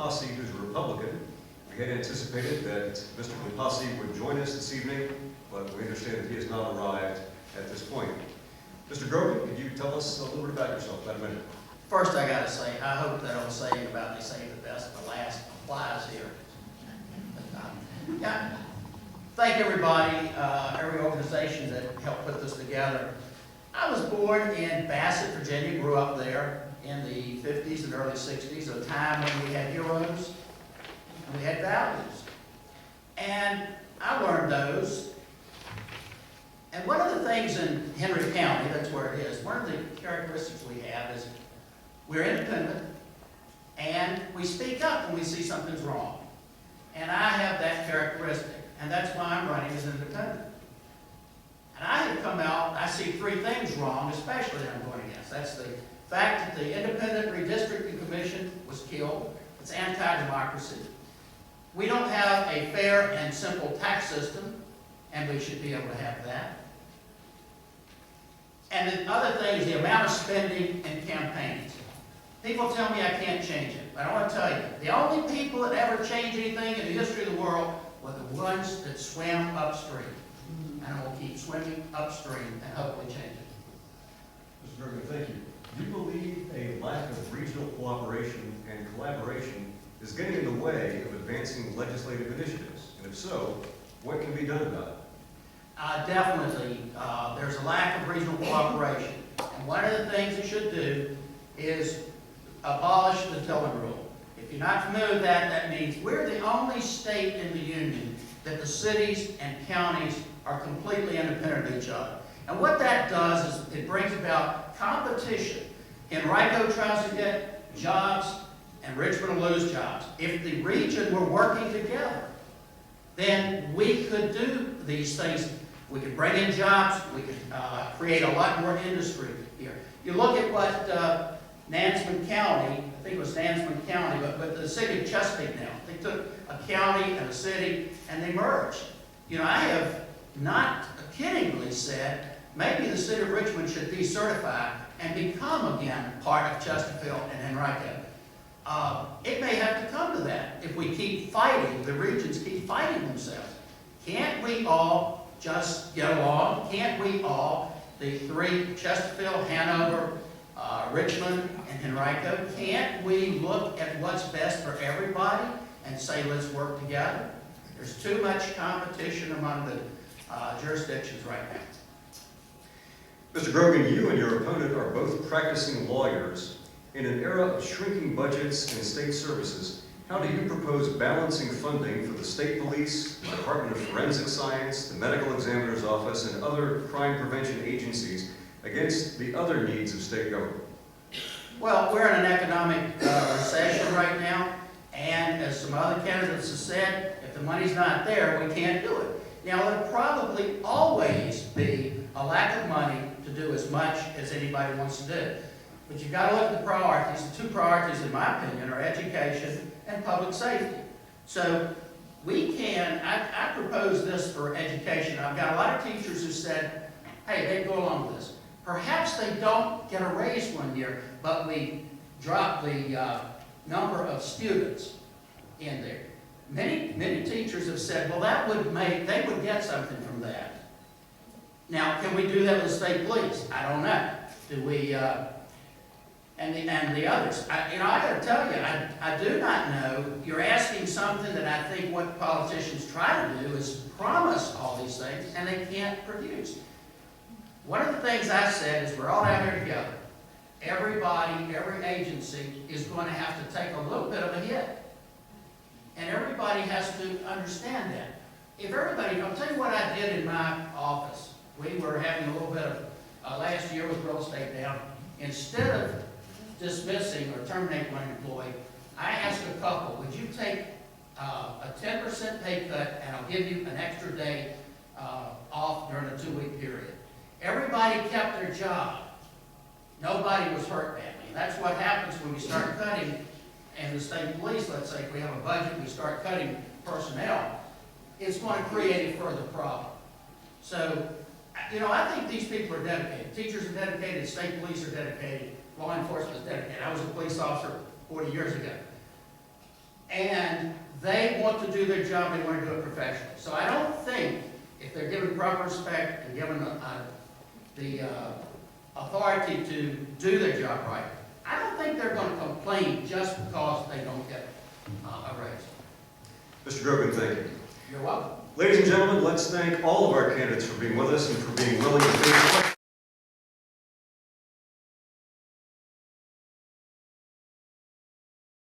Loupassi, who's a Republican. We had anticipated that Mr. Loupassi would join us this evening, but we understand that he has not arrived at this point. Mr. Grogan, could you tell us a little bit about yourself, about a minute? First, I got to say, I hope that old saying about they save the best for last applies here. Yeah. Thank everybody, every organization that helped put this together. I was born in Bassett, Virginia, grew up there in the 50s and early 60s, a time when we had heroes and we had values. And I learned those. And one of the things in Henry County, that's where it is, one of the characteristics we have is we're independent and we speak up when we see something's wrong. And I have that characteristic, and that's why I'm running as independent. And I have come out, I see three things wrong, especially that I'm going against. That's the fact that the Independent Redistricting Commission was killed. It's anti-democracy. We don't have a fair and simple tax system, and we should be able to have that. And the other thing is the amount of spending in campaigns. People tell me I can't change it, but I want to tell you, the only people that ever changed anything in the history of the world were the ones that swam upstream. And we'll keep swimming upstream and hopefully change it. Mr. Grogan, thank you. Do you believe a lack of regional cooperation and collaboration is getting in the way of advancing legislative initiatives? And if so, what can be done about it? Definitely, there's a lack of regional cooperation. And one of the things it should do is abolish the Tillman rule. If you're not familiar with that, that means we're the only state in the union that the cities and counties are completely independent of each other. And what that does is it brings about competition. Henrico tries to get jobs and Richmond will lose jobs. If the region were working together, then we could do these things. We could bring in jobs. We could create a lot more industry here. You look at what Nansemond County, I think it was Nansemond County, but the city of Chesapeake now. They took a county and a city and they merged. You know, I have not kiddingly said maybe the city of Richmond should decertify and become again part of Chesterfield and Henrico. It may have to come to that if we keep fighting, the regions keep fighting themselves. Can't we all just get along? Can't we all, the three, Chesterfield, Hanover, Richmond, and Henrico, can't we look at what's best for everybody and say, let's work together? There's too much competition among the jurisdictions right now. Mr. Grogan, you and your opponent are both practicing lawyers. In an era of shrinking budgets and state services, how do you propose balancing funding for the state police, the Department of Forensic Science, the Medical Examiner's Office, and other crime prevention agencies against the other needs of state government? Well, we're in an economic recession right now, and as some other candidates have said, if the money's not there, we can't do it. Now, there'll probably always be a lack of money to do as much as anybody wants to do. But you've got to look at the priorities. The two priorities, in my opinion, are education and public safety. So we can, I propose this for education. I've got a lot of teachers who said, hey, they go along with this. Perhaps they don't get a raise one year, but we drop the number of students in there. Many teachers have said, well, that would make, they would get something from that. Now, can we do that with the state police? I don't know. Do we, and the others? I got to tell you, I do not know. You're asking something that I think what politicians try to do is promise all these things, and they can't produce. One of the things I said is we're all out here together. Everybody, every agency is going to have to take a little bit of a hit. And everybody has to understand that. If everybody, I'll tell you what I did in my office. We were having a little bit of, last year with real estate down. Instead of dismissing or terminating one employee, I asked a couple, would you take a 10% pay cut and I'll give you an extra day off during a 2-week period. Everybody kept their job. Nobody was hurt badly. And that's what happens when we start cutting, and the state police, let's say, if we have a budget, we start cutting personnel, it's going to create a further problem. So, I think these people are dedicated. Teachers are dedicated, state police are dedicated, law enforcement is dedicated. I was a police officer 40 years ago. and they want to do their job, they want to do it professionally. So I don't think, if they're given proper respect and given the authority to do their job right, I don't think they're going to complain just because they don't get a raise. Mr. Grogan, thank you. You're welcome. Ladies and gentlemen, let's thank all of our candidates for being with us and for being willing to face